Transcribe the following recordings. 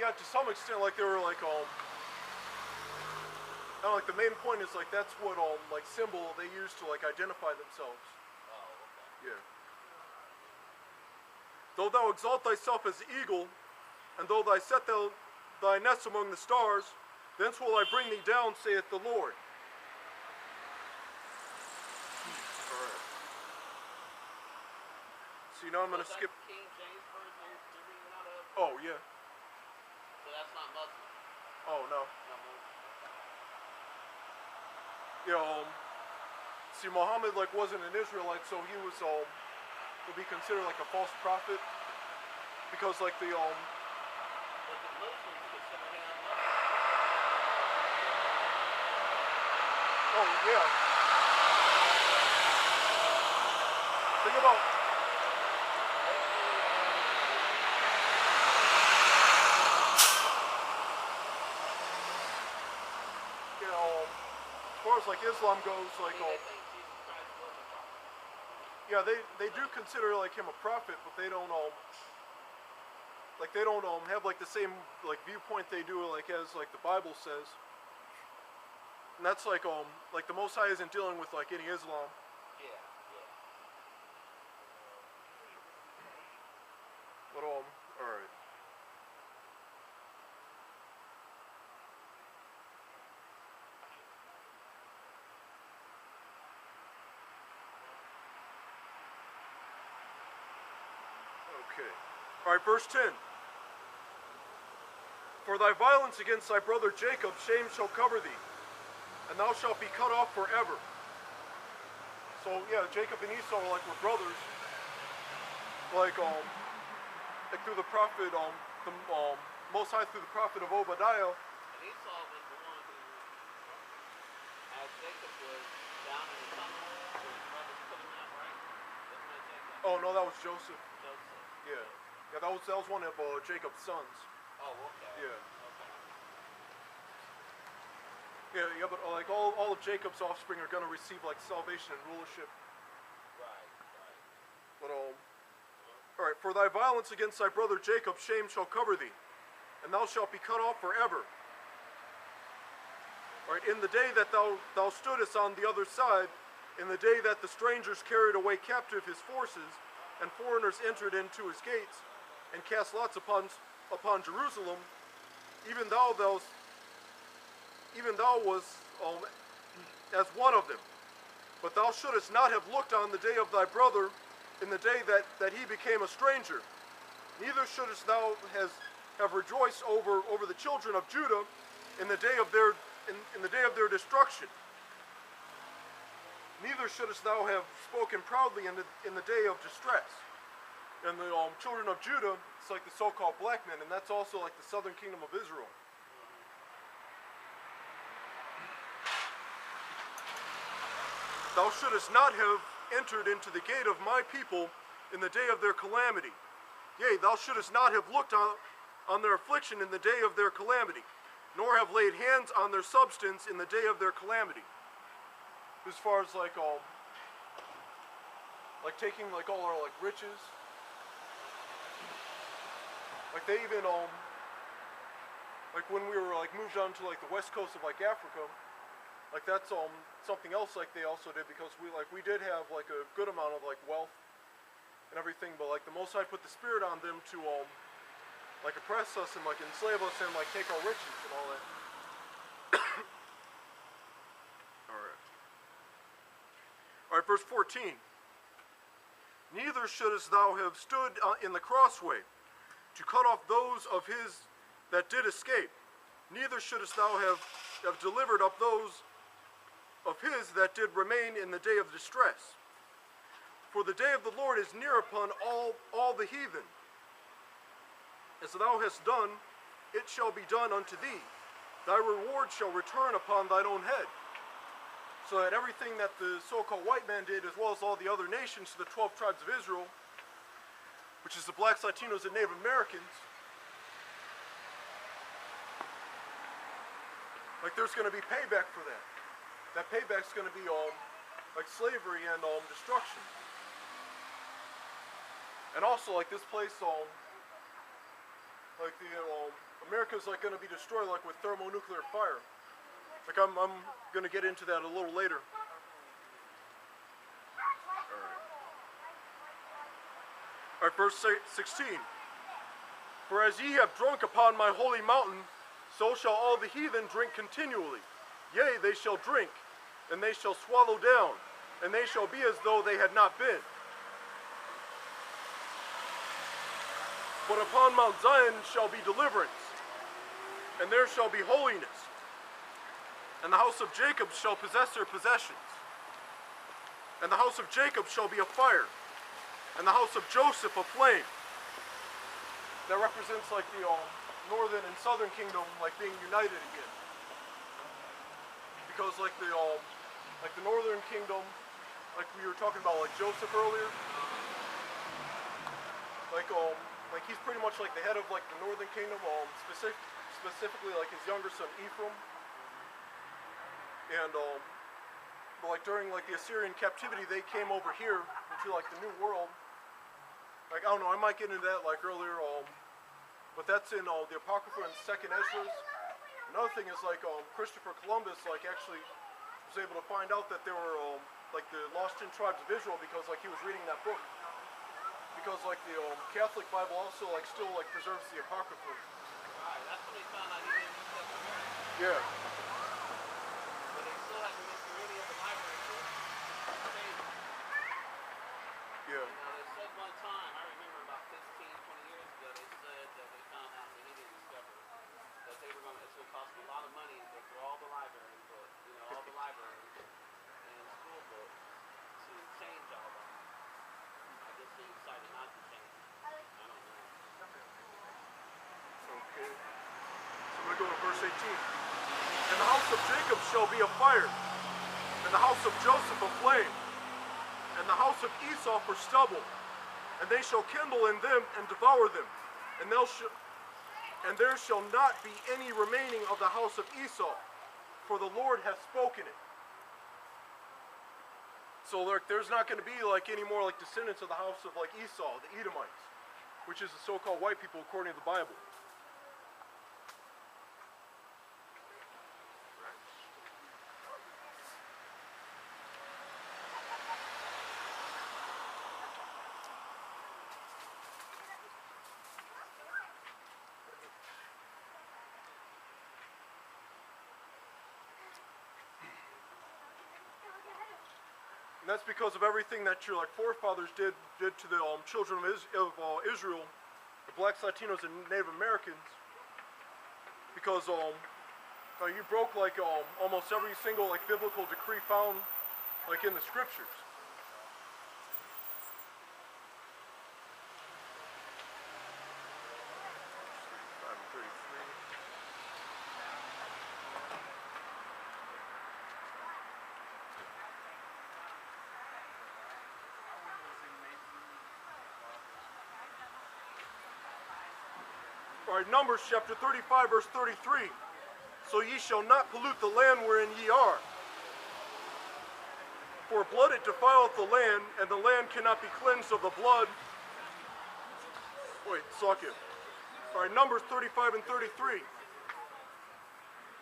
yeah, to some extent, like they were like like the main point is like that's what like symbol they use to like identify themselves. Oh, okay. Yeah. Though thou exalt thyself as the eagle, and though thou set thy nest among the stars, thence will I bring thee down, saith the Lord. Alright. So now I'm going to skip. King James version you're reading out of? Oh, yeah. So that's not Muslim? Oh, no. Not Muslim. Yeah, see, Muhammad, like, wasn't an Israelite, so he was, would be considered, like, a false prophet. Because, like, the, But the Muslims consider him Muslim. Oh, yeah. Think about... You know, as far as, like, Islam goes, like, They think Jesus Christ was a prophet. yeah, they do consider, like, him a prophet, but they don't, like, they don't, have, like, the same, like, viewpoint they do, like, as, like, the Bible says. And that's, like, the Most High isn't dealing with, like, any Islam. Yeah, yeah. But, alright. Okay. Alright, verse 10. For thy violence against thy brother Jacob, shame shall cover thee, and thou shalt be cut off forever. So, yeah, Jacob and Esau were brothers. Like through the prophet, the Most High through the prophet of Obadiah. And Esau was the one who, as Jacob was down in the tunnel, his brothers put him out, right? Wasn't that Jacob? Oh, no, that was Joseph. Joseph. Yeah. Yeah, that was one of Jacob's sons. Oh, okay. Yeah. Okay. Yeah, but like all of Jacob's offspring are going to receive like salvation and rulership. Right, right. But alright, for thy violence against thy brother Jacob, shame shall cover thee, and thou shalt be cut off forever. Alright, in the day that thou stoodest on the other side, in the day that the strangers carried away captive his forces, and foreigners entered into his gates, and cast lots upon Jerusalem, even thou was as one of them. But thou shouldest not have looked on the day of thy brother, in the day that he became a stranger. Neither shouldest thou have rejoiced over the children of Judah in the day of their destruction. Neither shouldest thou have spoken proudly in the day of distress. And the children of Judah, it's like the so-called black men, and that's also like the southern kingdom of Israel. Thou shouldest not have entered into the gate of my people in the day of their calamity. Yea, thou shouldest not have looked on their affliction in the day of their calamity, nor have laid hands on their substance in the day of their calamity. As far as like taking like all our like riches. Like they even like when we were like moved on to like the west coast of like Africa, like that's something else like they also did, because we did have like a good amount of like wealth and everything, but like the Most High put the spirit on them to like oppress us and like enslave us and like take our riches and all that. Alright, verse 14. Neither shouldest thou have stood in the crossway to cut off those of his that did escape. Neither shouldest thou have delivered up those of his that did remain in the day of distress. For the day of the Lord is near upon all the heathen. As thou hast done, it shall be done unto thee. Thy reward shall return upon thine own head. So that everything that the so-called white man did, as well as all the other nations, to the 12 tribes of Israel, which is the blacks, Latinos, and Native Americans, like there's going to be payback for that. That payback's going to be like slavery and destruction. And also like this place, like the America's like going to be destroyed like with thermonuclear fire. Like I'm going to get into that a little later. All right, verse 16. For as ye have drunk upon my holy mountain, so shall all the heathen drink continually. Yea, they shall drink, and they shall swallow down, and they shall be as though they had not been. But upon Mount Zion shall be deliverance, and there shall be holiness, and the house of Jacob shall possess their possessions. And the house of Jacob shall be a fire, and the house of Joseph a flame. That represents like the northern and southern kingdom like being united again. Because like the northern kingdom, like we were talking about like Joseph earlier, like he's pretty much like the head of like the northern kingdom, specifically like his younger son Ephraim. And but like during like the Assyrian captivity, they came over here into like the New World. Like I don't know, I might get into that like earlier, but that's in the Apocrypha and Second Ezra. Another thing is like Christopher Columbus like actually was able to find out that there were like the lost in tribes of Israel because like he was reading that book. Because like the Catholic Bible also like still like preserves the Apocrypha. Right, that's when they found out he didn't use that America. Yeah. But they still had to make any of the library too. Yeah. They said one time, I remember about 15, 20 years ago, they said that they found out the Indian discovery that they were going to, it's going to cost them a lot of money to go through all the library books, all the libraries and school books to change all that. I guess they decided not to change it. I don't know. Okay. So I'm going to go to verse 18. And the house of Jacob shall be a fire, and the house of Joseph a flame, and the house of Esau for stubble, and they shall kindle in them and devour them, and there shall not be any remaining of the house of Esau, for the Lord hath spoken it. So like, there's not going to be like any more like descendants of the house of like Esau, the Edomites, which is the so-called white people according to the Bible. And that's because of everything that your like forefathers did to the children of Israel, the blacks, Latinos, and Native Americans. Because you broke like almost every single like biblical decree found like in the scriptures. All right, Numbers chapter 35, verse 33. So ye shall not pollute the land wherein ye are. For blood it defileth the land, and the land cannot be cleansed of the blood. Wait, suck it. All right, Numbers 35 and 33.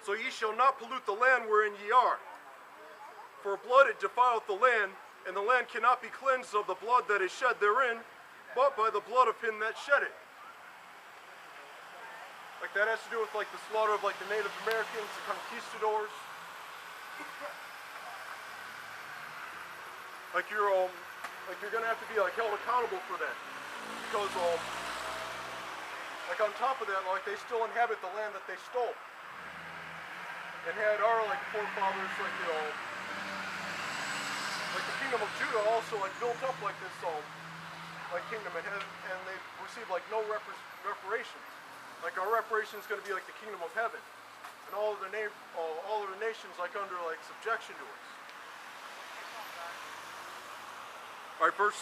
So ye shall not pollute the land wherein ye are. For blood it defileth the land, and the land cannot be cleansed of the blood that is shed therein, but by the blood of him that shed it. Like that has to do with like the slaughter of like the Native Americans, the conquistadors. Like you're gonna have to be like held accountable for that, because like on top of that, like they still inhabit the land that they stole, and had our like forefathers like like the kingdom of Judah also like built up like this like kingdom and they received like no reparations. Like our reparation is going to be like the kingdom of heaven, and all of the nations like under like subjection to us. All right, verse